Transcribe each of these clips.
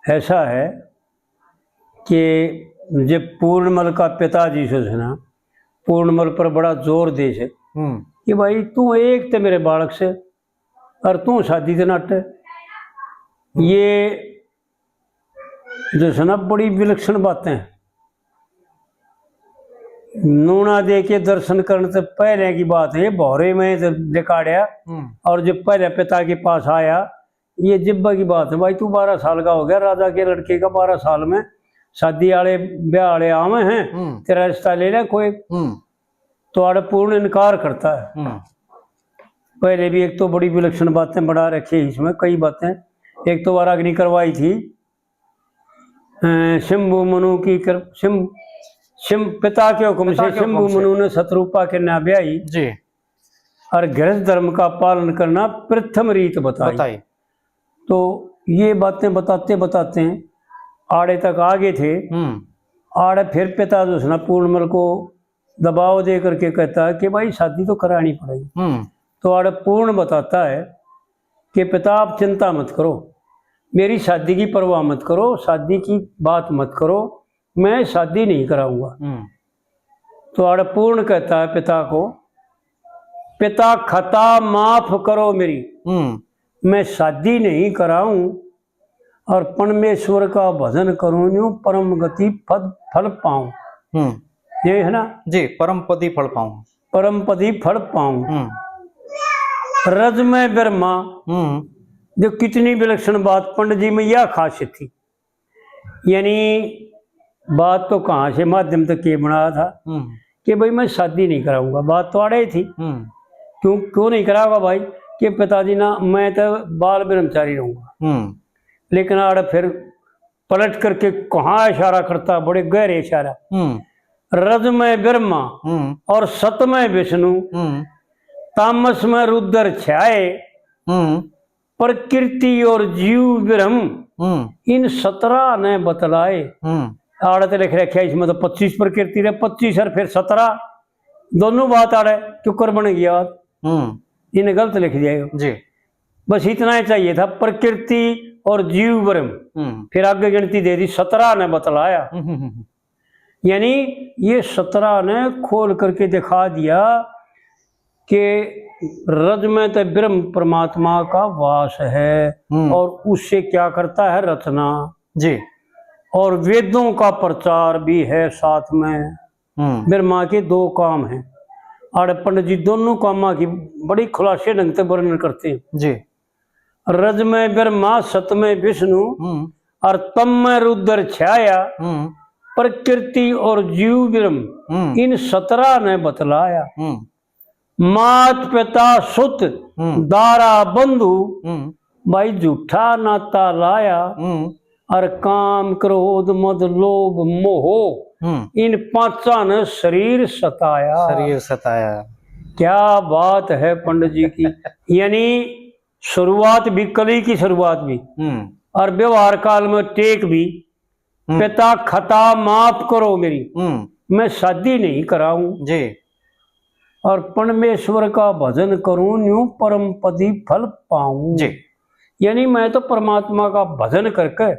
ऐसा है कि जब पूर्णमल का पिताजी से है ना, पूर्णमल पर बड़ा जोर दे से कि भाई तू एक ते मेरे बालक से और तू शादी से नट। ये जो है ना बड़ी विलक्षण बातें हैं। नूना दे के दर्शन करने से पहले की बात है, भौरे में जब दिखाड़िया और जब पहले पिता के पास आया, ये जिब्बा की बात है। भाई तू 12 साल का हो गया, राजा के लड़के का 12 साल में शादी वाले ब्याह वाले आवे हैं, तेरा रिश्ता ले ले कोई। तो आड़े पूर्ण इनकार करता है। पहले भी एक तो बड़ी विलक्षण बातें बढ़ा रखी है इसमें, कई बातें। एक तो बार अग्नि करवाई थी शंभु मनु की पिता के हुक्म से शंभु मनु ने शत्रुपा के ना ब्याही जी, और गृहस्थ धर्म का पालन करना प्रथम रीत बताई। तो ये बातें बताते बताते आड़े तक आगे थे। आड़े फिर पिता जो है ना पूर्णमल को दबाव दे करके कहता है कि भाई शादी तो करानी पड़ेगी। तो आड़े पूर्ण बताता है कि पिता आप चिंता मत करो, मेरी शादी की परवाह मत करो, शादी की बात मत करो, मैं शादी नहीं कराऊंगा। तो आड़े पूर्ण कहता है पिता को, पिता खता माफ करो मेरी, मैं शादी नहीं कराऊं और परमेश्वर का भजन करूं, यूं परम गति फल पाऊं। ये है ना जी, परम पदी फल पाऊं, परम पदी फल पाऊं। रज में ब्रह्मा, जो कितनी विलक्षण बात पंडित जी में यह खासियत थी। यानी बात तो कहाँ से माध्यम तक ये बनाया था कि भाई मैं शादी नहीं कराऊंगा। बात तो आड़े थी, क्यों नहीं कराऊंगा भाई, कि पिताजी ना मैं तो बाल ब्रह्मचारी रहूंगा। लेकिन आड़ फिर पलट करके कहाँ इशारा करता, बड़े गहरे इशारा। रज में ब्रह्मा और सत में विष्णु, तामस में रुद्र छाए, प्रकृति और जीव ब्रह्म इन 17 ने बतलाए। आड़े लिख रखे इसमें तो 25 प्रकृति रहे, 25 और फिर 17 दोनों बात आड़े क्यों कर बन गया, इन्हें गलत लिख दिया जी। बस इतना ही चाहिए था, प्रकृति और जीव ब्रह्म, फिर आगे गिनती दे दी 17 ने बतलाया। यानी ये 17 ने खोल करके दिखा दिया कि रज में तो ब्रह्म परमात्मा का वास है और उससे क्या करता है रचना जी, और वेदों का प्रचार भी है साथ में। ब्रह्मा के 2 काम हैं। और पंडित जी दोनों कामों की बड़ी खुलासे ढंग से वर्णन करते हैं जी। रज में ब्रह्मा, सत में विष्णु और तम में रुद्र छाया, प्रकृति और जीव ब्रह्म इन 17 ने बतलाया। मात पिता सुत दारा बंधु, भाई झूठा नाता लाया, और काम क्रोध मद लोभ मोह इन 5 ने शरीर सताया। क्या बात है पंडित जी की। यानी शुरुआत भी, कली की शुरुआत भी और व्यवहार काल में टेक भी, पिता खता माफ करो मेरी, मैं शादी नहीं कराऊं जी, और परमेश्वर का भजन करूं, यूं परम पदी फल पाऊं जी। यानी मैं तो परमात्मा का भजन करके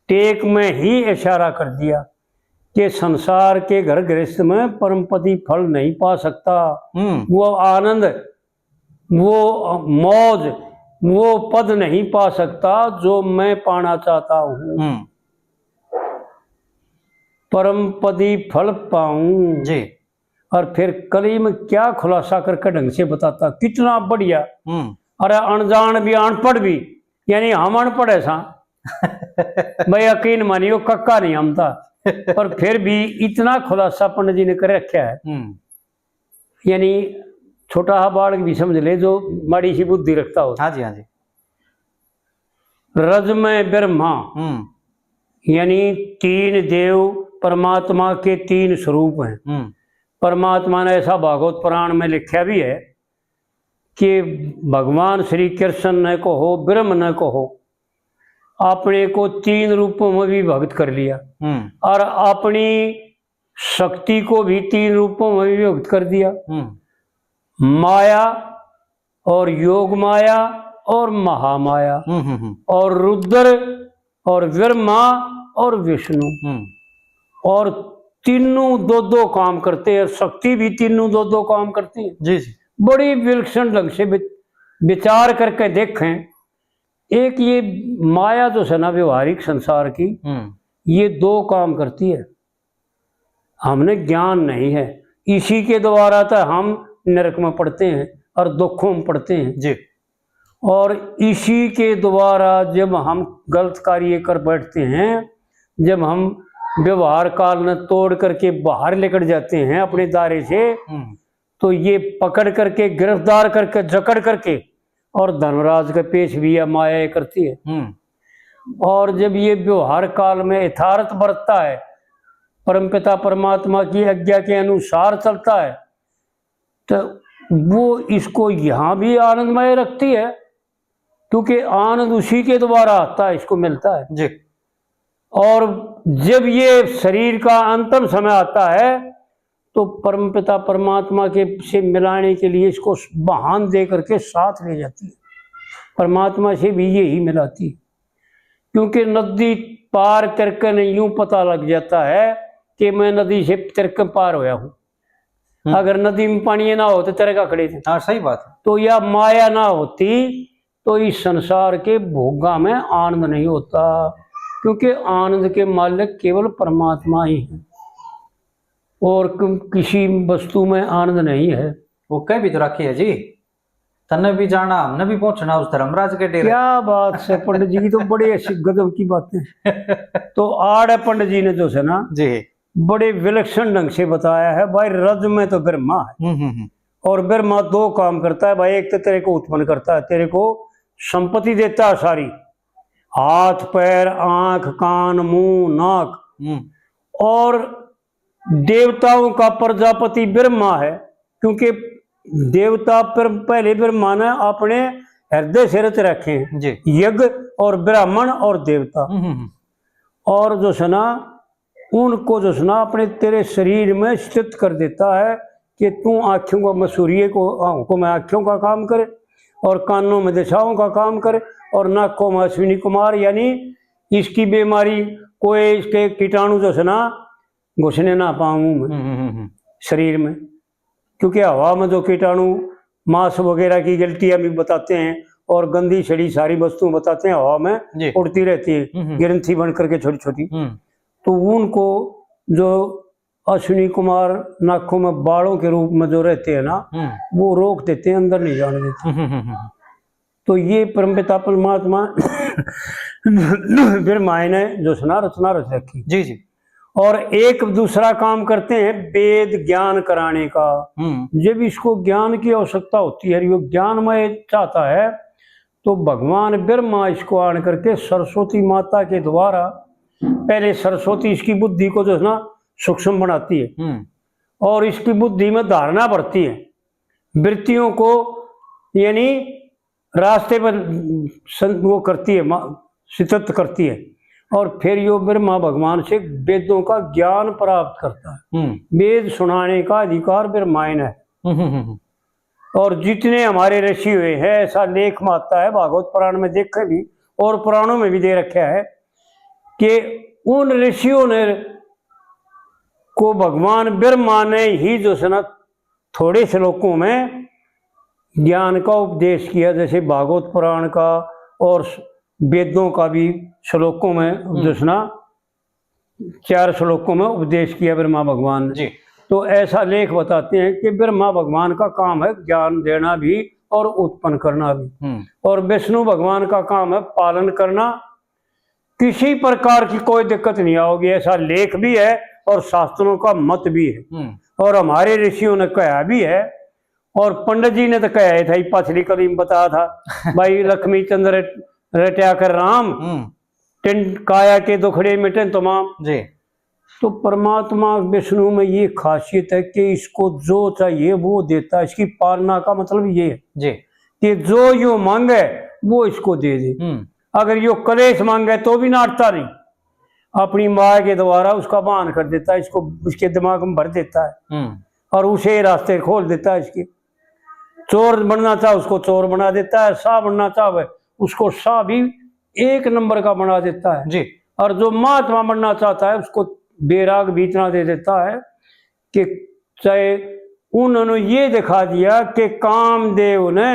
टेक में ही इशारा कर दिया कि संसार के घर गृहस्थ में परमपदी फल नहीं पा सकता। वो आनंद, वो मौज, वो पद नहीं पा सकता जो मैं पाना चाहता हूँ। परमपदी फल पाऊं जी। और फिर कली में क्या खुलासा करके ढंग से बताता, कितना बढ़िया। अरे अनजान भी अनपढ़ भी, यानी हम अनपढ़ है सा भाई यकीन मानियो कक्का नहीं हम था, पर फिर भी इतना खुलासा पंडित जी ने कर रखा है। यानी छोटा हा बालक भी समझ ले जो माड़ी सी बुद्धि रखता हो। हाँ जी, हाँ जी। रज में ब्रह्मा, यानी 3 देव परमात्मा के 3 स्वरूप हैं। परमात्मा ने ऐसा भागवत पुराण में लिखा भी है कि भगवान श्री कृष्ण ने कहो, ब्रह्म ने कहो, अपने को 3 रूपों में भी भक्त कर लिया और अपनी शक्ति को भी 3 रूपों में भी भक्त कर दिया। माया और योग माया और महामाया, और रुद्र और ब्रह्मा और विष्णु, और तीनों दो दो काम करते हैं। शक्ति भी तीनों दो दो काम करती है। जी जी। बड़ी विलक्षण ढंग से विचार करके देखें। एक ये माया जो है ना व्यवहारिक संसार की, ये दो काम करती है। हमने ज्ञान नहीं है, इसी के द्वारा तो हम नरक में पड़ते हैं और दुखों में पड़ते हैं जी। और इसी के द्वारा जब हम गलत कार्य कर बैठते हैं, जब हम व्यवहार काल में तोड़ करके बाहर लेकर जाते हैं अपने दायरे से, तो ये पकड़ करके गिरफ्तार करके जकड़ करके और धर्मराज के पेश भी यह माया करती है। और जब ये व्यवहार काल में यथार्थ बरतता है, परमपिता परमात्मा की आज्ञा के अनुसार चलता है, तो वो इसको यहाँ भी आनंदमय रखती है, क्योंकि आनंद उसी के द्वारा आता है, इसको मिलता है जी। और जब ये शरीर का अंतिम समय आता है, तो परमपिता परमात्मा के से मिलाने के लिए इसको वाहन दे करके साथ ले जाती है, परमात्मा से भी यही मिलाती है। क्योंकि नदी पार करके नहीं यूं पता लग जाता है कि मैं नदी से तिरक पार होया हूँ। अगर नदी में पानी ना हो तो तिरका खड़े थे। हाँ सही बात है। तो यह माया ना होती तो इस संसार के भोगा में आनंद नहीं होता, क्योंकि आनंद के मालिक केवल परमात्मा ही है और किसी वस्तु में आनंद नहीं है। वो कह भी तो रखी है जी, तन्ने भी जाना हमने भी पहुंचना उस धर्मराज के डेरे। क्या बात है पंडित जी की, तो बड़ी ऐसी गजब की बातें। तो आड़ पंडित जी ने जो है ना जी बड़े विलक्षण ढंग से बताया है। भाई रज में तो ब्रह्मा है और ब्रह्मा दो काम करता है भाई। एक तो तेरे को उत्पन्न करता है, तेरे को संपत्ति देता है सारी, हाथ पैर आंख कान मुंह नाक, और देवताओं का प्रजापति ब्रह्मा है, क्योंकि देवता पर पहले ब्रह्मा ने अपने हृदय से रच रखे हैं, यज्ञ और ब्राह्मण और देवता। और जो है ना उनको जो है ना अपने तेरे शरीर में स्थित कर देता है कि तू आँखों को मसूरिये को में आँखों का काम करे और कानों में दिशाओं का काम करे और नाकों में अश्विनी कुमार, यानी इसकी बीमारी कोई इसके कीटाणु जो है ना घुसने ना पाऊँ में शरीर में, क्योंकि हवा में जो कीटाणु मांस वगैरह की गलतियां भी बताते हैं और गंदी सड़ी सारी वस्तुएं बताते हैं, हवा में उड़ती रहती है ग्रंथि बन करके छोटी छोटी, तो उनको जो अश्विनी कुमार नाकों में बालों के रूप में जो रहते हैं ना, वो रोक देते हैं, अंदर नहीं जाने देते। तो ये परमपिता परमात्मा ब्रह्मा ने जो सुना रचना रच रखी। जी जी। और एक दूसरा काम करते हैं वेद ज्ञान कराने का। जब इसको ज्ञान की आवश्यकता होती है, ये ज्ञानमय चाहता है, तो भगवान ब्रह्मा इसको आन करके सरस्वती माता के द्वारा, पहले सरस्वती इसकी बुद्धि को जो है ना सूक्ष्म बनाती है और इसकी बुद्धि में धारणा बढ़ती है, वृत्तियों को यानी रास्ते पर वो करती है, सिद्ध करती है, और फिर यो ब्रह्मा भगवान से वेदों का ज्ञान प्राप्त करता है। वेद सुनाने का अधिकार ब्रह्मा ने है। और जितने हमारे ऋषि हुए हैं, ऐसा लेख मानता है भागवत पुराण में देखे भी और पुराणों में भी दे रखा है कि उन ऋषियों ने को भगवान ब्रह्मा ने ही जो है ना थोड़े श्लोकों में ज्ञान का उपदेश किया, जैसे भागवत पुराण का और वेदों का भी श्लोकों में जो है ना 4 श्लोकों में उपदेश किया ब्रह्मा भगवान ने। तो ऐसा लेख बताते हैं कि ब्रह्मा भगवान का काम है ज्ञान देना भी और उत्पन्न करना भी, और विष्णु भगवान का काम है पालन करना। किसी प्रकार की कोई दिक्कत नहीं आओगी, ऐसा लेख भी है और शास्त्रों का मत भी है, और हमारे ऋषियों ने कहा भी है, और पंडित जी ने तो कहा था, पछली कभी बताया था भाई लक्ष्मी चंद्र रट्या कर राम टिंड काया के दुखड़े मिटे तमाम जी। तो परमात्मा विष्णु में ये खासियत है कि इसको जो चाहिए वो देता है। इसकी पालना का मतलब ये है जी कि जो यो मांगे वो इसको दे दे। अगर यो कलेश मांगे तो भी नाटता नहीं, अपनी माया के द्वारा उसका बहान कर देता है, इसको उसके दिमाग में भर देता है और उसे रास्ते खोल देता है। इसके चोर बनना चाहे उसको चोर बना देता है, शाह बनना चाहे उसको शाह भी एक नंबर का बना देता है जी। और जो महात्मा बनना चाहता है उसको बेराग भी इतना दे देता है कि चाहे उन्होंने ये दिखा दिया कि कामदेव ने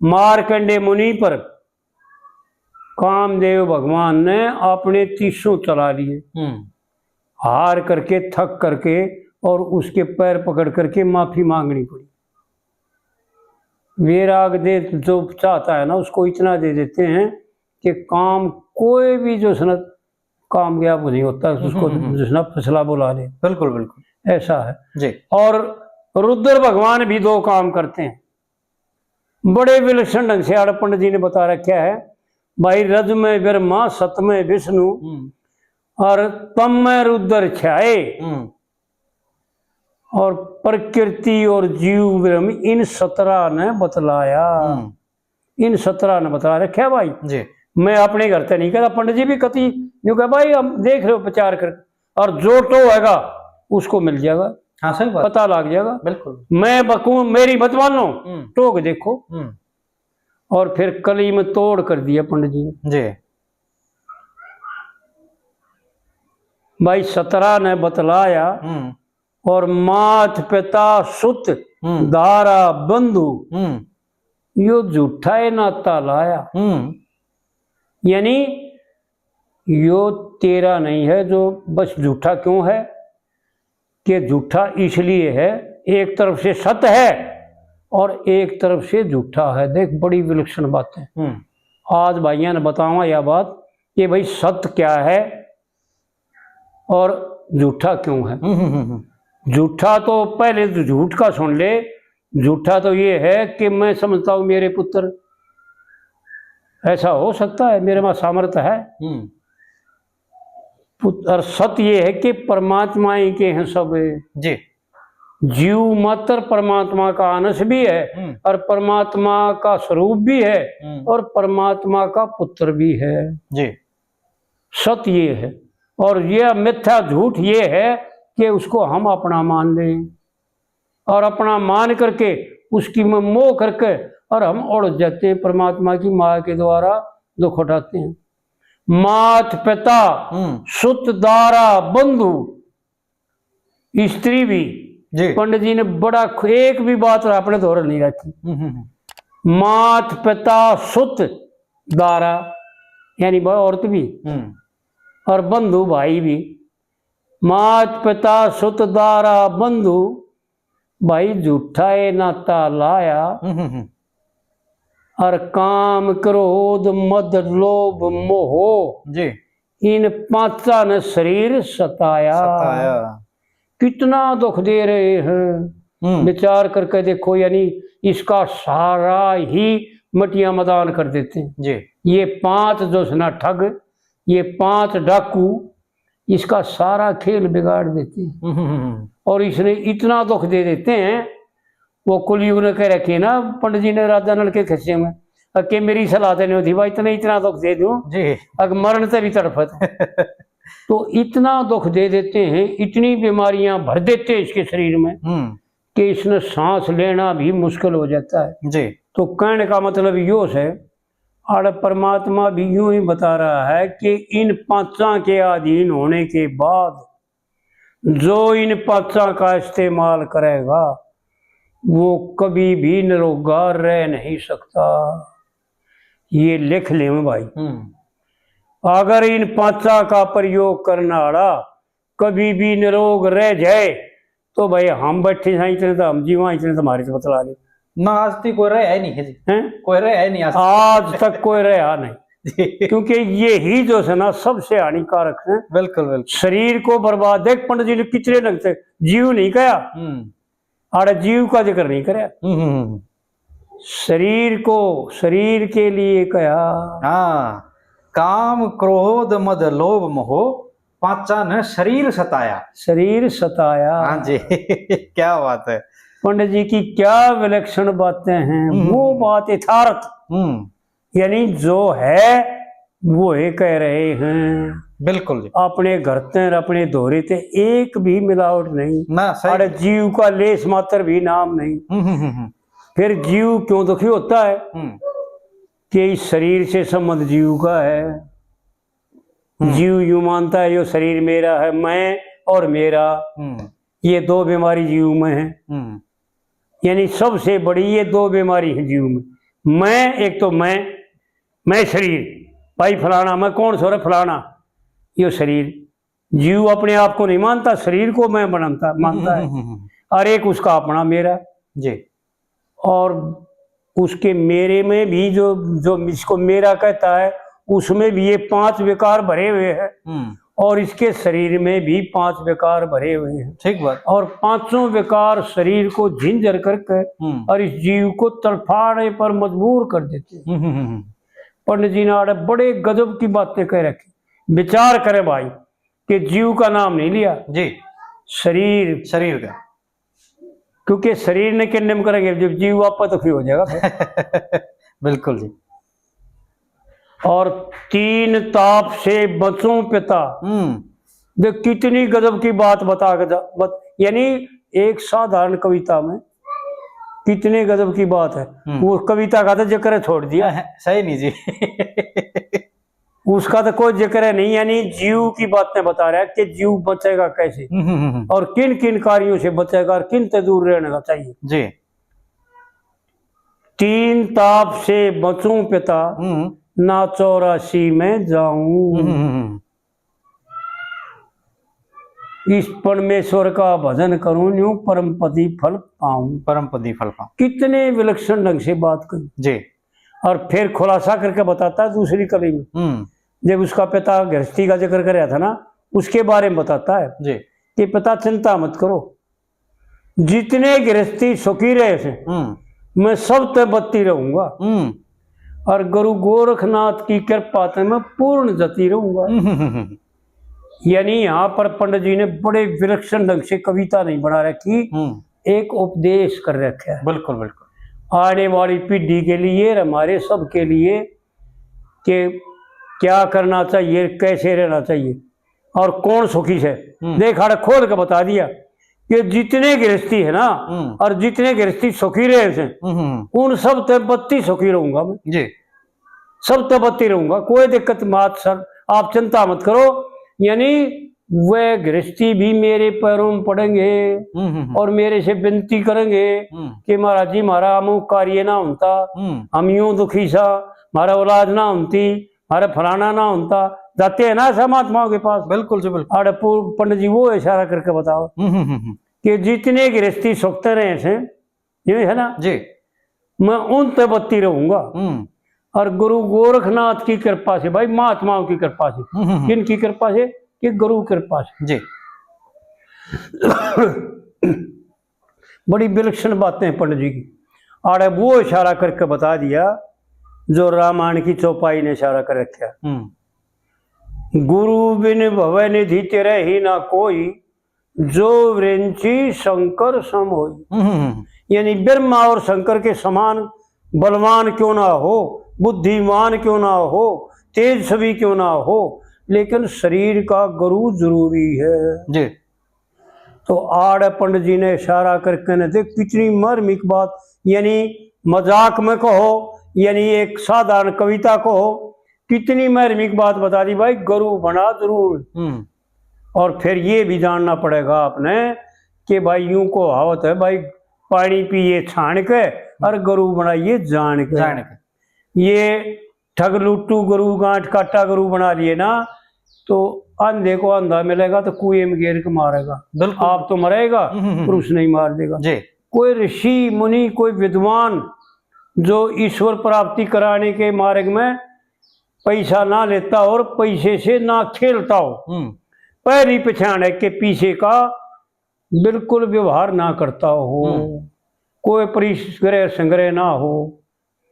मार्कंडे मुनि पर, कामदेव भगवान ने अपने 300 चला लिए, हार करके थक करके, और उसके पैर पकड़ करके माफी मांगनी पड़ी। वैराग दे जो चाहता है ना उसको इतना दे देते हैं कि काम कोई भी जो सनत कामयाब नहीं होता, उसको जिसना फसला बुला ले। बिल्कुल बिल्कुल ऐसा है जी। और रुद्र भगवान भी 2 काम करते हैं, बड़े विलक्षण ढंग से आड़ पंडित जी ने बता रखा है। भाई रज में ब्रह्मा, सत में विष्णु, और तम में रुद्र छाए, और प्रकृति और जीव ब्रह्म इन 17 ने बतलाया। इन 17 ने बता रखा है भाई जी। मैं अपने घर से नहीं कहता, पंडित जी भी कति यूं कह भाई हम देख रहे हो प्रचार कर, और जो तो होगा उसको मिल जाएगा। हाँ सही बात, पता लग जाएगा। बिल्कुल। मैं बकूं मेरी मत मानो, टोक देखो। और फिर कली में तोड़ कर दिया पंडित जी ने जी। भाई 17 ने बतलाया, और मात पिता सुत दारा बंधु यो झूठा नाता लाया। यानी यो तेरा नहीं है, जो बस झूठा क्यों है कि झूठा इसलिए है, एक तरफ से सत्य है और एक तरफ से झूठा है। देख बड़ी विलक्षण बात है। आज भाइयों ने बतावा यह बात कि भाई सत्य क्या है और झूठा क्यों है। झूठा तो पहले तो झूठ का सुन ले। झूठा तो ये है कि मैं समझता हूं मेरे पुत्र, ऐसा हो सकता है, मेरे में सामर्थ्य है। और सत्य ये है कि परमात्मा ही के हैं सब जी। जीव मात्र परमात्मा का अंश भी है और परमात्मा का स्वरूप भी है और परमात्मा का पुत्र भी है जी। सत्य ये है। और यह मिथ्या झूठ ये है कि उसको हम अपना मान लें और अपना मान करके उसकी में मोह करके और हम उड़ जाते हैं, परमात्मा की माया के द्वारा दुख उठाते हैं। मात पिता सुत दारा बंधु स्त्री भी, पंडित जी ने बड़ा एक भी बात अपने दोहरा नहीं रखी। मात पिता सुत दारा यानी औरत भी और बंधु भाई भी। मात पिता सुत दारा बंधु भाई झूठा नाता लाया और काम क्रोध मद लोभ मोह जी इन पांचा ने शरीर सताया। कितना दुख दे रहे हैं, विचार करके देखो। यानी इसका सारा ही मटिया मैदान कर देते हैं जी। ये 5 जो सुना ठग, ये 5 डाकू इसका सारा खेल बिगाड़ देते हैं और इसने इतना दुख दे देते हैं। वो कुलयुग ने कह रखे ना पंडित जी ने राजा नल के खस्से में कि मेरी सलाह देने होती भाई इतना दुख दे दूं अगर मरण से भी तड़फत। तो इतना दुख दे देते हैं, इतनी बीमारियां भर देते हैं इसके शरीर में कि इसने सांस लेना भी मुश्किल हो जाता है जी। तो कहने का मतलब यो है और परमात्मा भी यूं ही बता रहा है कि इन 5 के अधीन होने के बाद जो इन 5 का इस्तेमाल करेगा वो कभी भी निरोगा रह नहीं सकता। ये लिख ले भाई। अगर इन 5 का प्रयोग करना वाला कभी भी निरोग रह जाए तो भाई हम बैठे इतने तो हम जीवा इतने तुम्हारे से बतला ले ना आज तक कोई रहा नहीं है जी। कोई रहा नहीं आज तक कोई रहा नहीं क्योंकि ये ही जो है ना सबसे हानिकारक है। बिल्कुल बिल्कुल। शरीर को बर्बाद देख पंडित जी ने कितने लगते जीव नहीं कहा आड़े जीव का जिक्र नहीं कराया शरीर को शरीर के लिए कहा। हाँ काम क्रोध मद लोभ मोह 5 ने शरीर सताया। शरीर सताया। हाँ जी क्या बात है पंडित जी की क्या विलक्षण बातें हैं। वो बात यथार्थ यानी जो है वो ही कह रहे हैं। बिल्कुल जी। अपने घर तेर अपने दोहरे थे एक भी मिलावट नहीं ना अरे जीव का लेस मात्र भी नाम नहीं। फिर जीव क्यों दुखी होता है कि इस शरीर से संबंध जीव का है। जीव यूं मानता है यो शरीर मेरा है, मैं और मेरा, ये दो बीमारी जीव में है। यानी सबसे बड़ी ये दो बीमारी है जीव में। मैं, एक तो मैं शरीर, भाई फलाना मैं कौन सो रहा फलाना, ये शरीर। जीव अपने आप को नहीं मानता, शरीर को मैं मानता है। और एक उसका अपना मेरा जी। और उसके मेरे में भी जो इसको मेरा कहता है, उसमें भी ये 5 विकार भरे हुए हैं। और इसके शरीर में भी 5 विकार भरे हुए हैं। ठीक बात। और 5 विकार शरीर को झिंझर करके और इस जीव को तड़फाने पर मजबूर कर देते हैं। पंडित जी ने बड़े गजब की बातें कह रखी। विचार करें भाई कि जीव का नाम नहीं लिया जी, शरीर का, क्योंकि शरीर ने किन्नम करेंगे, जब जीव आपा तो फिर हो जाएगा। बिल्कुल जी। और 3 ताप से बचूं पिता, देख कितनी गजब की बात यानी एक साधारण कविता में कितने गजब की बात है। वो कविता का तो जिक्र छोड़ दिया। सही नहीं जी। उसका तो कोई जिक्र नहीं, यानी जीव की बातें बता रहा है कि जीव बचेगा कैसे और किन किन कार्यों से बचेगा और किन से दूर रहने का चाहिए जी। 3 ताप से बचूं पिता, ना 84 में जाऊं, इस परमेश्वर का भजन करूं, यूं परमपति फल पाऊं। कितने विलक्षण ढंग से बात कही जी। और फिर खुलासा करके बताता है दूसरी कली में, जब उसका पिता गृहस्थी का जिक्र कर रहा था ना, उसके बारे में बताता है जी कि पिता चिंता मत करो, जितने गृहस्थी सुखी रहे थे मैं सब ते बत्ती रहूंगा और गुरु गोरखनाथ की कृपा से मैं पूर्ण जती रहूंगा। यानी यहाँ पर पंडित जी ने बड़े विलक्षण ढंग से कविता नहीं बना रखी, एक उपदेश कर रखा है। बिल्कुल बिल्कुल। आने वाली पीढ़ी के लिए, हमारे सब के लिए, कि क्या करना चाहिए, कैसे रहना चाहिए और कौन सुखी है। देख खोल के बता दिया कि जितने गृहस्थी है ना और जितने गृहस्थी सुखी रहे थे उन सब ते बत्ती सुखी रहूंगा मैं जी, सब ते बत्ती रहूंगा, कोई दिक्कत मत सर, आप चिंता मत करो। यानी वे गृहस्थी भी मेरे पैरों में पड़ेंगे और मेरे से विनती करेंगे कि महाराज जी हमारा अमुक कार्य ना होता, हम यूं दुखी सा, हमारा औलाद ना होती, हमारा फलाना ना होता, जाते हैं ना सब महात्माओं के पास। बिल्कुल जी बिल्कुल। अरे पंडित जी वो इशारा करके बताओ कि जितने गृहस्थी सुखते रहे थे, ये है ना जी, मैं उन ते बत्ती रहूंगा और गुरु गोरखनाथ की कृपा से, भाई महात्माओं की कृपा से, किन की कृपा से, कि गुरु कृपा से जी। बड़ी विलक्षण बातें पंडित जी की। आड़े वो इशारा करके बता दिया जो रामायण की चौपाई ने इशारा कर रखा, गुरु बिन भव निधि तेरे ही ना कोई, जो वृंची शंकर सम होई। यानी ब्रह्मा और शंकर के समान बलवान क्यों ना हो, बुद्धिमान क्यों ना हो, तेज छवि क्यों ना हो, लेकिन शरीर का गुरु जरूरी है जी। तो आड़ पंडित जी ने इशारा करके न देख कितनी मार्मिक बात, यानी मजाक में कहो यानी एक साधारण कविता कहो, कितनी मार्मिक बात बता दी भाई, गुरु बना जरूर। और फिर ये भी जानना पड़ेगा आपने कि भाई यूं को हावत है, भाई पानी पिए छान के और गुरु बनाइए जान के। ये ठग लुट्टू गुरु गांठ काटा गुरु बना लिए ना तो अंधे को अंधा मिलेगा तो कुएं में गिर के मारेगा, आप तो मरेगा पुरुष नहीं मार देगा जी। कोई ऋषि मुनि कोई विद्वान जो ईश्वर प्राप्ति कराने के मार्ग में पैसा ना लेता और पैसे से ना खेलता हो, पैरी पछाड़ के पीछे का बिल्कुल व्यवहार ना करता हो, कोई परिग्रह संग्रह ना हो,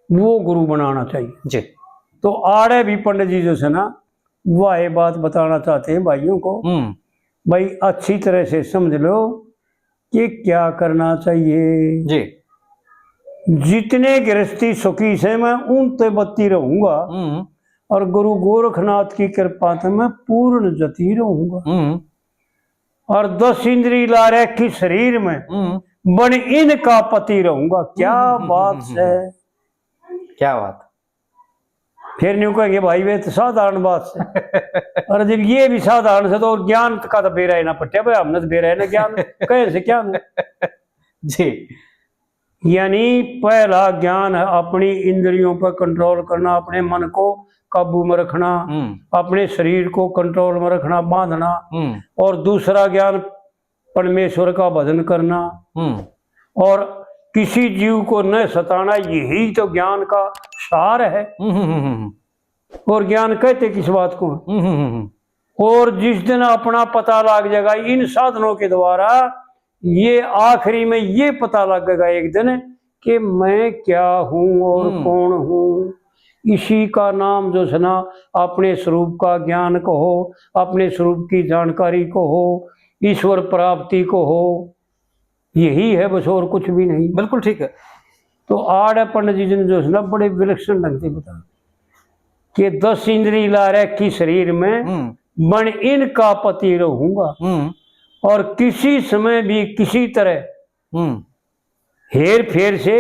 वो गुरु बनाना चाहिए जी। तो आड़े भी पंडित जी जो है ना वह बात बताना चाहते हैं भाइयों को, भाई अच्छी तरह से समझ लो कि क्या करना चाहिए जी। जितने गृहस्थी सुखी से मैं उन ते बत्ती रहूंगा और गुरु गोरखनाथ की कृपा से मैं पूर्ण जती रहूंगा और 10 इंद्री ला रखी शरीर में बन इनका पति रहूंगा। क्या बात है, क्या बात। फिर न्यू कहेंगे भाई वे तो साधारण बात से। और जब ये भी साधारण से तो ज्ञान का तो बेरा ना पट्टे भाई, हमने तो बेरा है ना ज्ञान कहे से क्या जी। यानी पहला ज्ञान है अपनी इंद्रियों पर कंट्रोल करना, अपने मन को काबू में रखना, अपने शरीर को कंट्रोल में रखना, बांधना। और दूसरा ज्ञान परमेश्वर का भजन करना और किसी जीव को न सताना, यही तो ज्ञान का सार है। और ज्ञान कहते किस बात को? और जिस दिन अपना पता लग जाएगा इन साधनों के द्वारा, ये आखिरी में ये पता लगेगा एक दिन कि मैं क्या हूं और कौन हूं। इसी का नाम जो है ना अपने स्वरूप का ज्ञान को हो, अपने स्वरूप की जानकारी को हो, ईश्वर प्राप्ति को हो, यही है बस, और कुछ भी नहीं। बिल्कुल ठीक है। तो आड़ पंडित जी ने जो है ना बड़े विलक्षण ढंग से बताया कि 10 इंद्री ला रखी शरीर में, बन इनका पति रहूंगा और किसी समय भी किसी तरह हेर फेर से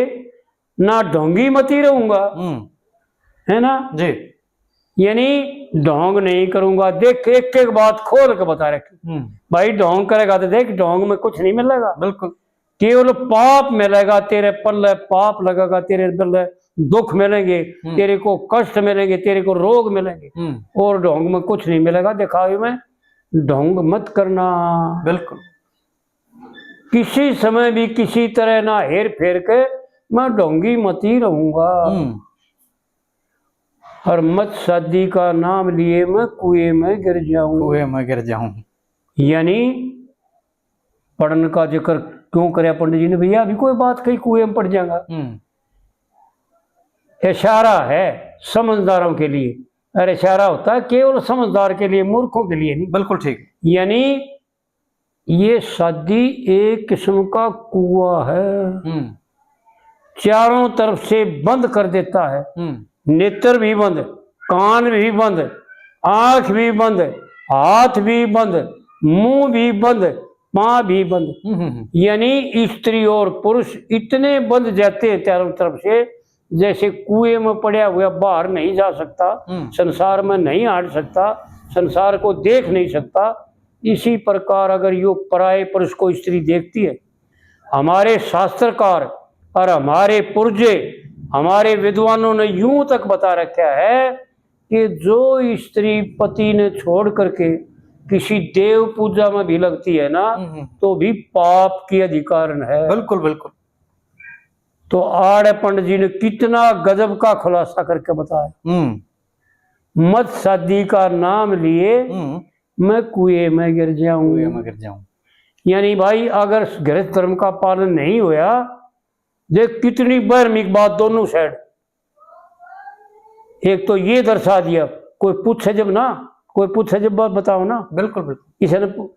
ना ढोंगी मती रहूंगा, है ना जी। यानी ढोंग नहीं करूंगा। देख एक एक बात खोल के बता रखी भाई, ढोंग करेगा तो देख ढोंग में कुछ नहीं मिलेगा, बिल्कुल केवल पाप मिलेगा तेरे पल्ले, पाप लगेगा तेरे पल्ले, दुख मिलेंगे तेरे को, कष्ट मिलेंगे तेरे को, रोग मिलेंगे, और ढोंग में कुछ नहीं मिलेगा। दिखावे में ढोंग मत करना, बिल्कुल। किसी समय भी किसी तरह ना हेर फेर के मैं ढोंगी मती रहूंगा। और मत शादी का नाम लिए मैं कुएं में गिर जाऊं, कुएं में गिर जाऊं। यानी पढ़ने का जिक्र क्यों करे पंडित जी ने? भैया अभी कोई बात कही कुएं में पड़ जाएगा, इशारा है समझदारों के लिए। और इशारा होता है केवल समझदार के लिए, मूर्खों के लिए नहीं। बिल्कुल ठीक। यानी ये शादी एक किस्म का कुआं है, चारों तरफ से बंद कर देता है, नेत्र भी बंद, कान भी बंद, आंख भी बंद, हाथ भी बंद, मुंह भी बंद, पां भी बंद। यानी स्त्री और पुरुष इतने बंद जाते हैं चारों तरफ से, जैसे कुएं में पड़ा हुआ बाहर नहीं जा सकता, संसार में नहीं हट सकता, संसार को देख नहीं सकता। इसी प्रकार अगर यो पराये पुरुष को स्त्री देखती है, हमारे शास्त्रकार और हमारे पुरजे, हमारे विद्वानों ने यूं तक बता रखा है कि जो स्त्री पति ने छोड़ करके किसी देव पूजा में भी लगती है ना, तो भी पाप की अधिकार है। बिल्कुल बिल्कुल। तो आड़ पंडित जी ने कितना गजब का खुलासा करके बताया। मत शादी का नाम लिए मैं कुएं में गिर जाऊं, कुएं में गिर जाऊं। यानी भाई अगर गृहस्थ धर्म का पालन नहीं होया, देख कितनी बर्मिक बात दोनों साइड। एक तो ये दर्शा दिया, कोई पूछे जब ना, कोई पूछे जब बात बताओ ना। बिल्कुल बिल्कुल। इसने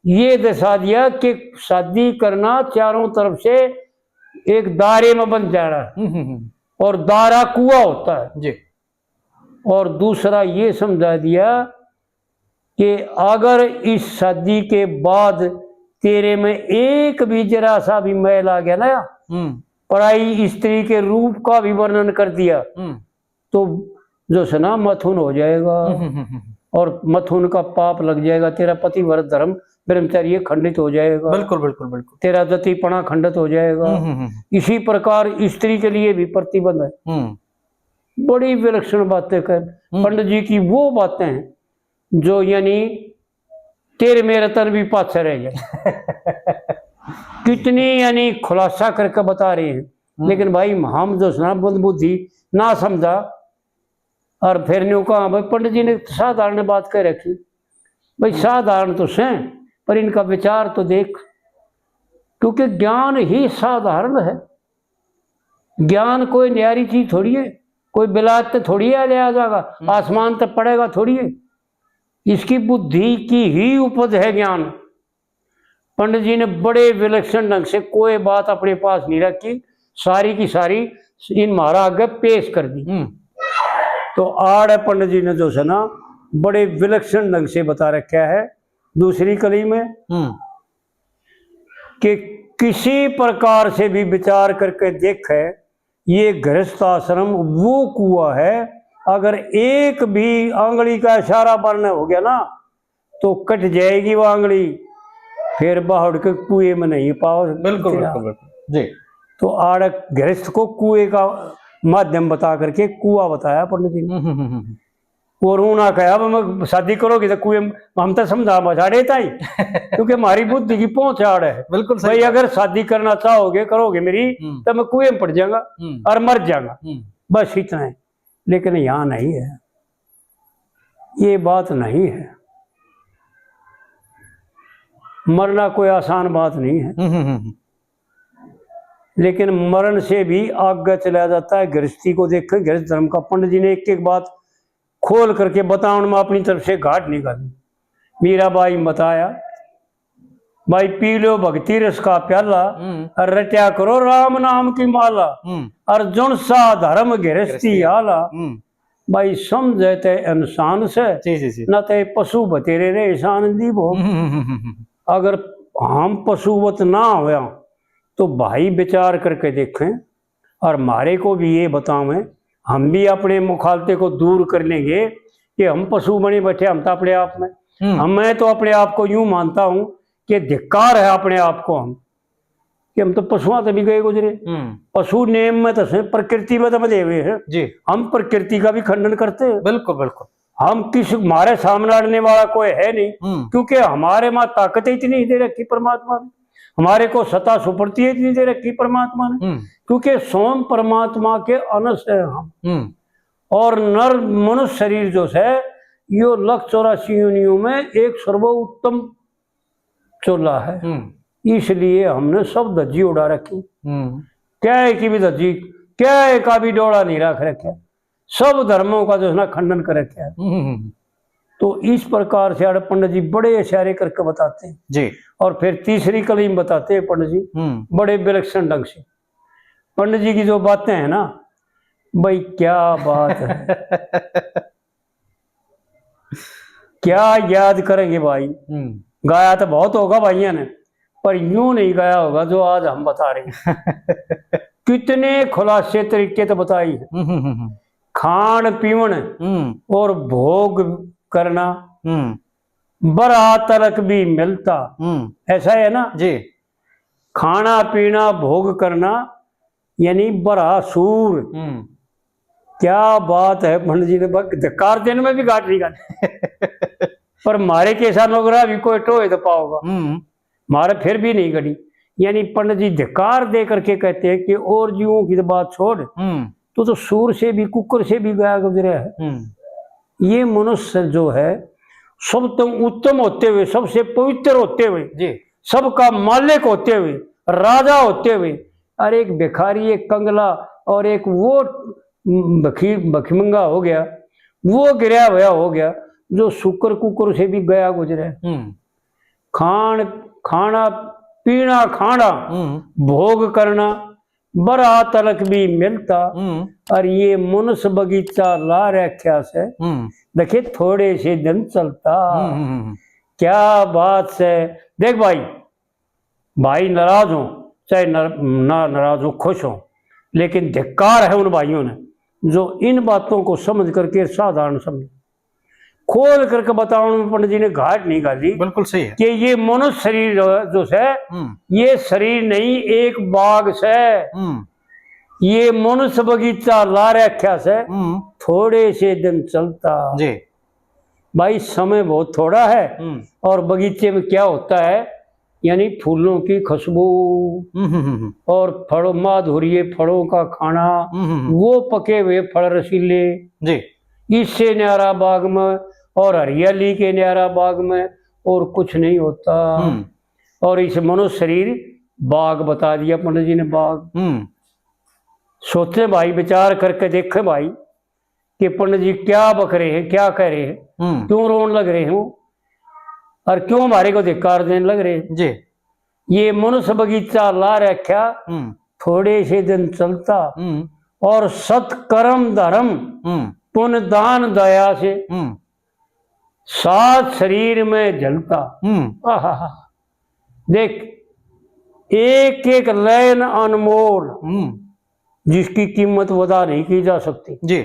ये दर्शा दिया कि शादी करना चारों तरफ से एक दायरे में बन जा रहा है, और दायरा कुआं होता है जी। और दूसरा ये समझा दिया कि अगर इस शादी के बाद तेरे में एक भी जरा सा भी मैल आ गया ना, पराई स्त्री के रूप का भी वर्णन कर दिया, तो जो है ना मथुन हो जाएगा और मथुन का पाप लग जाएगा, तेरा पतिव्रत धर्म ब्रह्मचर्य खंडित हो जाएगा। बिल्कुल बिल्कुल बिल्कुल। तेरा दतीपना खंडित हो जाएगा। इसी प्रकार स्त्री के लिए भी प्रतिबंध है। बड़ी विलक्षण बातें कर पंडित जी की, वो बातें हैं जो यानी तेरे मेरे तन भी पाछे रह जाए। कितनी यानी खुलासा करके बता रहे हैं। लेकिन भाई हम जो सुना बुद्ध बुद्धि ना समझा, और फिर न्यू कहा भाई पंडित जी ने साधारण बात कह रखी। भाई साधारण तो से, पर इनका विचार तो देख, क्योंकि ज्ञान ही साधारण है। ज्ञान कोई न्यारी चीज थोड़ी है, कोई बिलात थोड़ी है ले आ जाएगा, आसमान तक पड़ेगा थोड़ी है। इसकी बुद्धि की ही उपज है ज्ञान। पंडित जी ने बड़े विलक्षण ढंग से कोई बात अपने पास नहीं रखी, सारी की सारी इन महाराज आगे पेश कर दी। तो आड़ पंडित जी ने जो है ना बड़े विलक्षण ढंग से बता रखा है दूसरी कली में कि किसी प्रकार से भी विचार करके देखे, ये गृहस्थ आश्रम वो कुआं है अगर एक भी आंगली का इशारा वर्ण हो गया ना तो कट जाएगी वो आंगली, फिर बाहर के कुएं में नहीं पाओ। बिल्कुल बिल्कुल बिल्कुल जी। तो आड़ गृहस्थ को कुएं का माध्यम बता करके कुआ बताया पंडित जी ने। और उन्होंने कहा अब मैं शादी करोगे तो कुएं हम तो समझा बचाड़े था ही क्योंकि हमारी बुद्धि की पहुंच आड़ है। बिल्कुल भाई अगर शादी करना चाहोगे करोगे मेरी तो मैं कुएं में पड़ जाऊंगा और मर जाऊंगा, बस इतना है। लेकिन यहाँ नहीं है, ये बात नहीं है। मरना कोई आसान बात नहीं है, लेकिन मरण से भी आगे चला जाता है। गृहस्थी को देखें, गृहस्थ धर्म का पंडित जी ने एक एक बात खोल करके बताओ, में अपनी तरफ से घाट निकाली। मीराबाई बताया, भाई पी लो भक्ति रस का प्याला और रट्या करो राम नाम की माला, अर्जुन सा धर्म गृहस्थी आला। भाई समझे ते इंसान से न ते पशु बतेरे रे ईशान दी भोग। अगर हम पशुवत ना हो तो भाई विचार करके देखें और हमारे को भी ये बतावें, हम भी अपने मुखालते को दूर कर लेंगे कि हम पशु बने बैठे हम तो अपने आप में। मैं तो अपने आप को यूं मानता हूं कि धिक्कार है अपने आप को हम कि हम तो पशुओं से भी गए गुजरे। पशु नेम में तो प्रकृति में तो दे हुए हैं जी, हम प्रकृति का भी खंडन करते हैं। बिल्कुल बिल्कुल। हम किसी हमारे सामने लड़ने वाला कोई है नहीं, क्योंकि हमारे माँ ताकत इतनी दे रखी परमात्मा ने, हमारे को सत्ता सुप्रति इतनी दे रखी परमात्मा ने, क्योंकि स्वयं परमात्मा के अंश है हम। और नर मनुष्य शरीर जो है यो 184 योनियों में एक सर्वोत्तम चोला है। इसलिए हमने सब धज्जी उड़ा रखी, क्या की भी धज्जी क्या का भी डोड़ा नहीं रख रखे, सब धर्मों का जो है ना खंडन कर रखा है। तो इस प्रकार से पंडित जी बड़े इशारे करके बताते हैं जी। और फिर तीसरी कली में बताते हैं पंडित जी बड़े विलक्षण ढंग से। पंडित जी की जो बातें हैं ना, भाई क्या बात है क्या याद करेंगे भाई। गाया तो बहुत होगा भाइयों ने, पर यूं नहीं गाया होगा जो आज हम बता रहे हैं। कितने खुलासे तरीके तो बताई है। खान पीवन और भोग करना बड़ा तलक भी मिलता, ऐसा है ना जी। खाना पीना भोग करना यानी बड़ा सूर। क्या बात है पंडित जी ने, धिक्कार देने में भी घाट नहीं गाली। पर मारे के साथ नौकरा भी कोई टोए तो पाओगा, मारे फिर भी नहीं गड़ी। यानी पंडित जी धिक्कार दे करके कहते हैं कि और जीवों की तो बात छोड़, तो सूर से भी कुकर से भी गया गुजरा है। ये मनुष्य जो है सब तो उत्तम होते हुए, सबसे पवित्र होते हुए जी, सबका मालिक होते हुए, राजा होते हुए, और एक भिखारी, एक कंगला और एक वो भखीमंगा हो गया, वो गिरा हुआ हो गया जो शुक्र कुकर से भी गया गुजरे। खाना पीना खाना भोग करना बड़ा तलक भी मिलता, और ये मनुष्य बगीचा ला रख्या से देखे थोड़े से दिन चलता। क्या बात से। देख भाई नाराज हो चाहे ना नाराज हो, खुश हो, लेकिन धिक्कार है उन भाइयों ने जो इन बातों को समझ करके साधारण समझ खोल करके बताओ में पंडित जी ने घाट नहीं गाली। बिल्कुल सही है कि ये मनुष्य शरीर जो है ये शरीर नहीं एक बाग से, ये मनुष्य बगीचा ला रख्या से थोड़े से दिन चलता जी। भाई समय बहुत थोड़ा है, और बगीचे में क्या होता है यानी फूलों की खुशबू और फलों माधुर्य फलों का खाना, वो पके हुए फल रसीले जी, इससे न्यारा बाग में और हरियाली के न्यारा बाग में और कुछ नहीं होता। और इस मनुष्य शरीर बाग बता दिया पंडित जी ने, बाग। सोचे भाई विचार करके देखे भाई कि पंडित जी क्या बक रहे हैं, क्या कह रहे हैं, क्यों रोन लग रहे हो और क्यों हमारे को धिक्कार देने लग रहे जी। ये मनुष्य बगीचा ला रखा थोड़े से दिन चलता, और सत्कर्म धर्म पुण्य दान दया से सात शरीर में जलता। देख एक एक लैन अनमोल जिसकी कीमत वदा नहीं की जा सकती जी।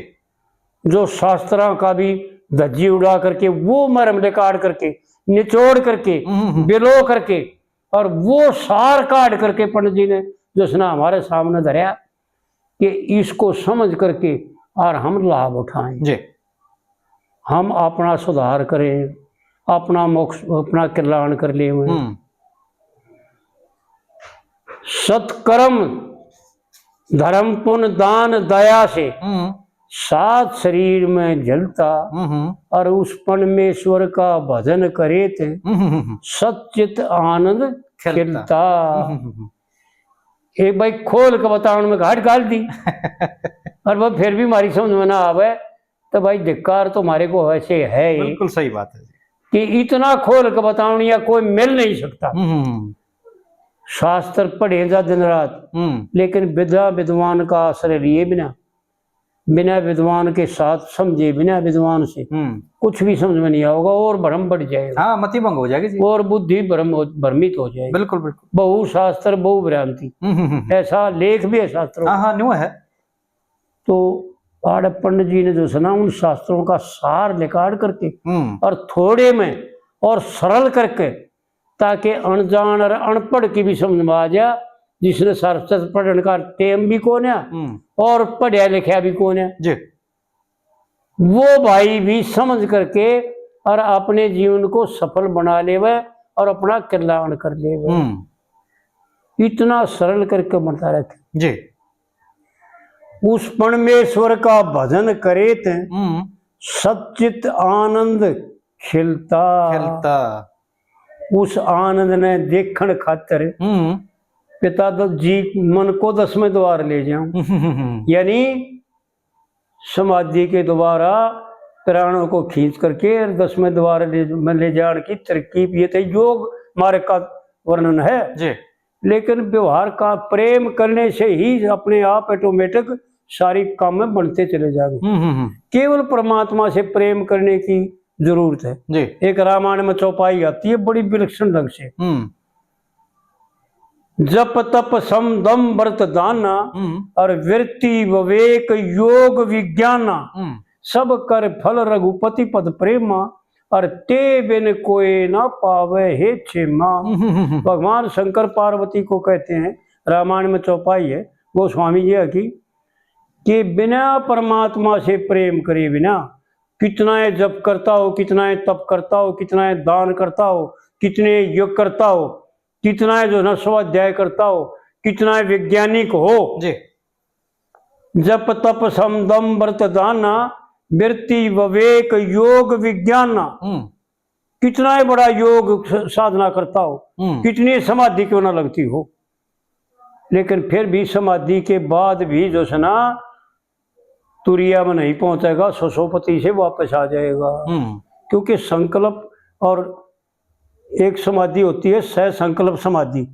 जो शास्त्रों का भी धज्जी उड़ा करके वो मर्म काट करके निचोड़ करके बिलो करके और वो सार काट करके पंडित जी ने जो सुना हमारे सामने धरया कि इसको समझ करके और हम लाभ उठाएं जी, हम अपना सुधार करें, अपना मोक्ष, अपना कल्याण कर ले। सत्कर्म धर्म पुण्य दान दया से सात शरीर में जलता और उस परमेश्वर का भजन करे थे सचित आनंद खिलता। एक भाई खोल के बताओ में घाट गाल दी और वह फिर भी हमारी समझ में ना आवे तो भाई धिक्कार तो हमारे को वैसे है। बिल्कुल सही बात है कि इतना खोल के बताओ या कोई मिल नहीं सकता। शास्त्र पढ़े जा दिन रात लेकिन विद्या विद्वान का आश्रय लिए बिना, बिना विद्वान के साथ समझे, बिना विद्वान से कुछ भी समझ में नहीं आएगा और भ्रम बढ़ जाएगा। हाँ, मति भंग हो जाएगी और बुद्धि भ्रमित हो जाएगी। बिल्कुल बिल्कुल। बहु शास्त्र बहु भ्रांति ऐसा लेख भी है शास्त्रों। हाँ न्यू है। तो आड़ पंडित जी ने जो सुना उन शास्त्रों का सार निकाल करके और थोड़े में और सरल करके ताकि अनजान और अनपढ़ की भी समझ में आ जाए, जिसने शास्त्र पढ़ने का टेम भी कौन है और पढ़ा लिखा भी कौन है जी, वो भाई भी समझ करके और अपने जीवन को सफल बना ले और अपना कल्याण कर ले। इतना सरल करके बनता रहते जी। उस परमेश्वर का भजन करे थे सच्चित आनंद खिलता। उस आनंद ने देखण खातर पिता जी मन को 10वें द्वार ले जाऊं, यानी समाधि के द्वारा प्राणों को खींच करके 10वें द्वार ले जाने की तरकीब ये थे। योग मार्ग का वर्णन है जी। लेकिन व्यवहार का प्रेम करने से ही अपने आप ऑटोमेटिक सारी काम में बनते चले जाएंगे। केवल परमात्मा से प्रेम करने की जरूरत है जी। एक रामायण में चौपाई आती है बड़ी विलक्षण ढंग से, जप तप सम दम व्रत दाना और वृत्ति विवेक योग विज्ञाना सब कर फल रघुपति पद प्रेमा और ते बिन कोई ना पावे हे क्षेमा। भगवान शंकर पार्वती को कहते हैं, रामायण में चौपाई है वो स्वामी जी की, कि बिना परमात्मा से प्रेम करे बिना कितना है जप करता हो, कितना है तप करता हो, कितना है दान करता हो, कितने योग करता हो, कितना है जो न स्वाध्याय करता हो, कितना है वैज्ञानिक हो जी। जप तप समदम व्रत दाना वृत्ति विवेक योग विज्ञाना, कितना है बड़ा योग साधना करता हो, कितनी समाधि क्यों ना लगती हो, लेकिन फिर भी समाधि के बाद भी जो सना तुरिया में नहीं पहुंचेगा, ससोपति से वापस आ जाएगा। क्योंकि संकल्प और एक समाधि होती है सह संकल्प समाधि,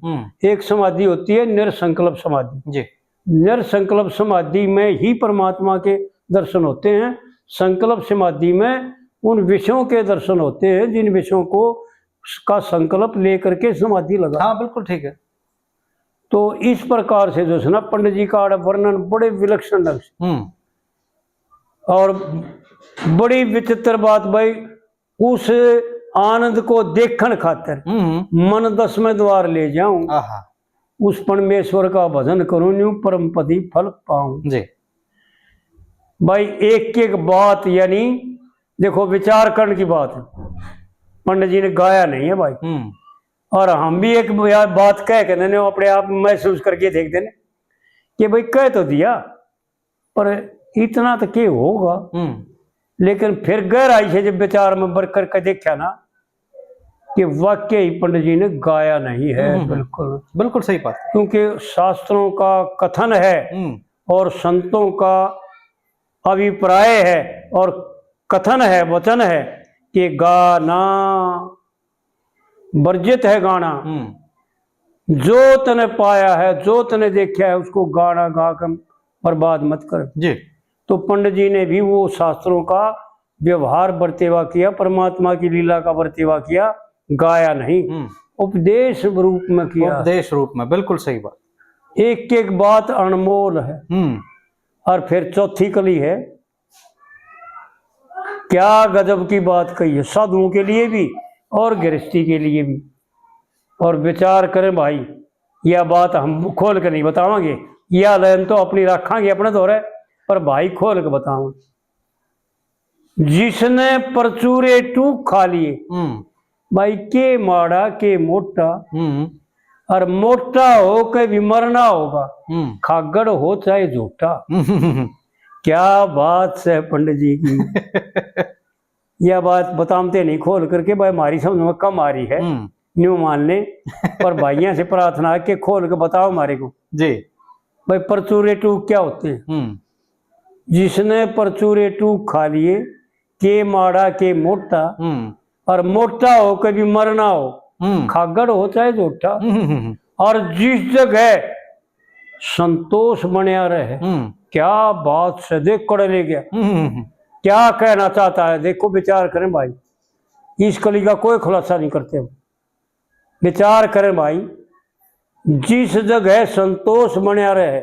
एक समाधि होती है निर्संकल्प समाधि जी। निर्संकल्प समाधि में ही परमात्मा के दर्शन होते हैं, संकल्प समाधि में उन विषयों के दर्शन होते हैं जिन विषयों को का संकल्प लेकर के समाधि लगा। हाँ बिल्कुल ठीक है। तो इस प्रकार से जो है ना पंडित जी का वर्णन बड़े विलक्षण ढंग से और बड़ी विचित्र बात भाई, उस आनंद को देखण खातिर मन 10वें द्वार ले जाऊं, उस परमेश्वर का भजन करूं न्यू परम पदी फल पाऊं जी। भाई एक एक बात, यानी देखो विचार करने की बात है, पंडित जी ने गाया नहीं है भाई, और हम भी एक बात कह के ने अपने आप महसूस करके देख देने कि भाई कह तो दिया पर इतना तो क्या होगा, लेकिन फिर गहराई से जब विचार में बर करके देखा ना कि वाक्य ही पंडित जी ने गाया नहीं है। बिल्कुल बिल्कुल सही बात, क्योंकि शास्त्रों का कथन है और संतों का अभिप्राय है और कथन है, वचन है कि गाना वर्जित है, गाना जो तने पाया है, जो तने देखा है उसको गाना गा कर बर्बाद मत कर जी। तो पंडित जी ने भी वो शास्त्रों का व्यवहार बरतेवा किया, परमात्मा की लीला का बरतेवा किया, गाया नहीं, उपदेश रूप में किया, उपदेश रूप में। बिल्कुल सही बात, एक एक बात अनमोल है। और फिर चौथी कली है क्या गजब की बात कही है, साधुओं के लिए भी और गृहस्थी के लिए भी। और विचार करें भाई, यह बात हम खोल के नहीं बतावांगे, यह लाइन तो अपनी रखांगे अपने दौरे पर, भाई खोल के बताऊं। जिसने परचूरे टूक खा लिए, भाई के माड़ा के मोटा, और मोटा हो के भी मरना होगा, खागड़ हो चाहे झूठा। क्या बात है पंडित जी की। यह बात बताते नहीं खोल करके, भाई हमारी समझ में कम आ रही है, न्यू मान ले। पर भाइयों से प्रार्थना है कि खोल के बताओ हमारे को जी। भाई परचूरे टूक क्या होते हैं। जिसने परचूरे टूक खा लिए, के माड़ा के मोटा, और मोटा हो कभी मरना हो, खागड़ हो चाहे झूठा। और जिस जगह संतोष बनया रहे, क्या बात से देख कड़े ले गया। क्या कहना चाहता है देखो, विचार करें भाई, इस कली का कोई खुलासा नहीं करते। विचार करें भाई, जिस जगह संतोष बनया रहे,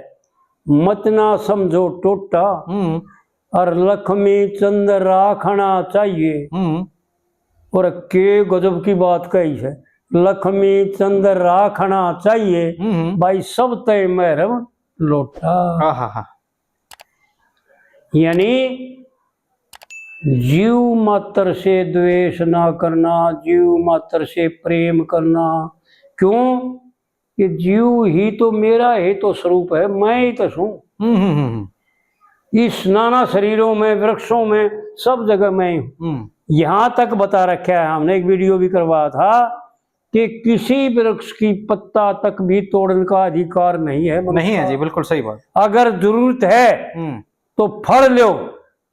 मत ना समझो टोटा, और लक्ष्मी चंद राखना चाहिए। और के गजब की कही है, लक्ष्मी चंद राखना चाहिए, भाई सब तय महरम लोटा। यानी जीव मात्र से द्वेष ना करना, जीव मात्र से प्रेम करना। क्यों कि जीव ही तो मेरा ही तो स्वरूप है, मैं ही तो हूं। इस नाना शरीरों में, वृक्षों में, सब जगह मैं हूं। यहां तक बता रखा है, हमने एक वीडियो भी करवाया था कि किसी वृक्ष की पत्ता तक भी तोड़ने का अधिकार नहीं है। नहीं है जी, बिल्कुल सही बात। अगर जरूरत है तो फल लो,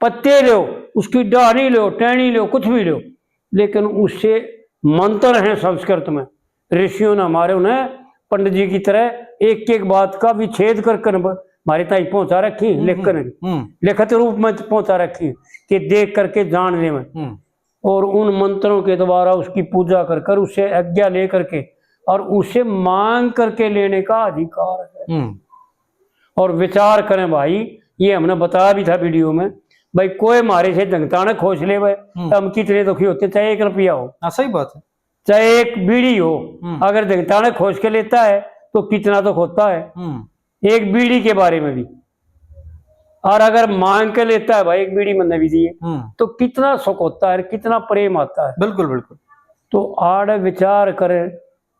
पत्ते लो, उसकी डाली लो, टहनी लो, कुछ भी लो, लेकिन उससे मंत्र है संस्कृत में, ऋषियों ने हमारे उन्हें पंडित जी की तरह एक एक बात का विच्छेद कर हमारे ताई पहुंचा रखी, लिखित रूप में पहुंचा रखी कि देख करके जान ले में। और उन मंत्रों के द्वारा उसकी पूजा कर उससे आज्ञा ले करके और उसे मांग करके लेने का अधिकार है। और विचार करें भाई, ये हमने बताया भी था वीडियो में, भाई कोई हमारे से दंगताने खोज ले भाई तो हम कितने दुखी होते, चाहे 1 रुपया हो। सही बात है। चाहे 1 बीड़ी हो, अगर दंगताने खोज के लेता है तो कितना दुख होता है, 1 बीड़ी के बारे में भी। और अगर मांग के लेता है भाई 1 बीड़ी मैंने भी दिए, तो कितना सुख होता है, कितना प्रेम आता है। बिल्कुल बिल्कुल। तो आड़ विचार करें,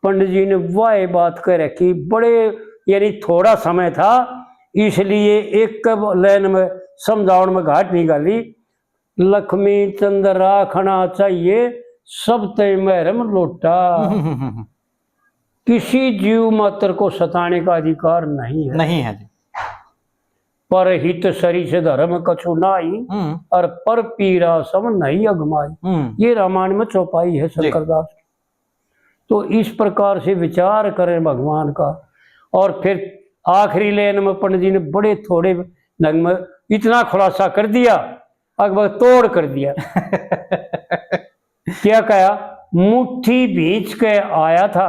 पंडित जी ने वह बात कह रखी, बड़े यानी थोड़ा समय था इसलिए एक लाइन में समझाउन में घाट निकाली, लक्ष्मी चंद राखना चाहिए, सब तय महरम लोटा। किसी जीव मात्र को सताने का अधिकार नहीं है। नहीं है जी। पर हित सरी से धर्म कछु नाई, और पर पीरा सम नहीं अगमाई। ये रामायण में चौपाई है शंकरदास की। तो इस प्रकार से विचार करें भगवान का। और फिर आखिरी लाइन में पंडित जी ने बड़े थोड़े ढंग में इतना खुलासा कर दिया, अकबर तोड़ कर दिया। क्या कहा, मुट्ठी भींच के आया था,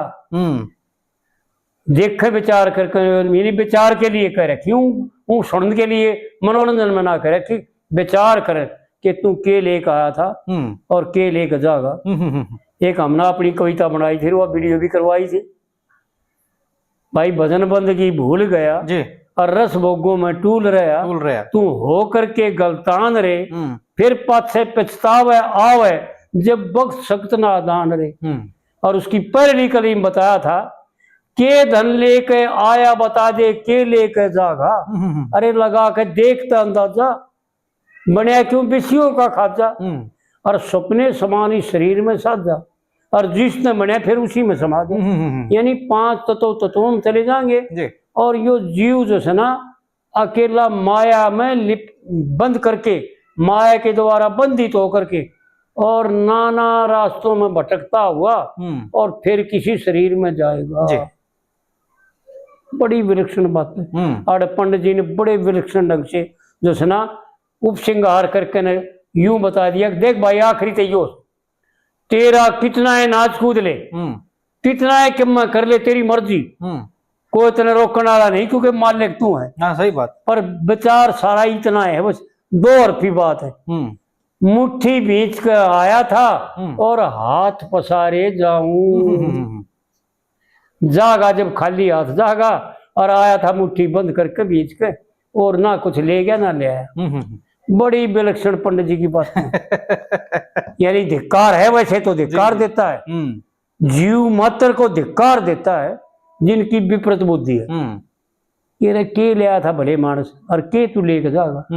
देखे विचार कर, मेरी विचार के लिए कह रखी हूँ, सुनने के लिए मनोरंजन में ना कह रखी, विचार कर कि तू के लेकर आया था और के लेकर जागा। एक हमने अपनी कविता बनाई थी, वो वीडियो भी करवाई थी, भाई भजन बंदगी भूल गया जी, और रस भोगों में टूल रहा, तू हो करके गलतान रे, फिर पाछे पछतावे आवे, जब वक्त सख्त नादान रे। और उसकी पहली कलीम बताया था, के धन लेके आया बता दे, के लेके जागा, अरे लगा के देखता अंदाजा, बनया क्यों विषयों का खाजा, और सपने समानी शरीर में साजा, और जिसने बनया फिर उसी में समा दे। यानी 5 तत्वों में चले जाएंगे। और यो जीव जो है ना, अकेला माया में बंद करके, माया के द्वारा बंधित होकर के और नाना रास्तों में भटकता हुआ और फिर किसी शरीर में जाएगा। बड़ी विलक्षण बात है। और पंडित जी ने बड़े विलक्षण ढंग से जो है ना उपसिंगार करके ने यूं बता दिया, देख भाई आखिरी तेजो तेरा कितना है, नाच कूद ले, कितना है कि मैं कर ले, तेरी मर्जी, कोई तेने रोकने वाला नहीं, क्योंकि मालिक तू है। सही बात। पर विचार सारा इतना है, बस 2 हरफी बात है, मुट्ठी बीच कर आया था और हाथ पसारे जाऊं। जागा जब खाली हाथ जागा और आया था मुट्ठी बंद करके बीच के, और ना कुछ ले गया ना ले आया। बड़ी विलक्षण पंडित जी की बात है। यानी धिक्कार है, वैसे तो धिक्कार देता है, जीव मात्र को धिक्कार देता है जिनकी विपरीत बुद्धि है। ये के ले आया था भले मानस, और के तू लेके जाएगा।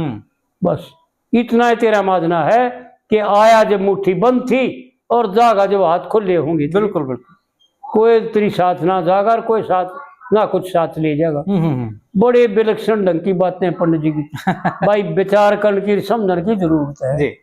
बस इतना ही तेरा मानना है कि आया जब मुट्ठी बंद थी और जागा जब हाथ खुले होंगे। बिल्कुल बिल्कुल। कोई तेरी साथ ना जागा और कोई साथ ना कुछ साथ ले जाएगा। बड़े विलक्षण ढंग की बातें पंडित जी की। भाई विचार करने की, समझने की जरूरत है। जी।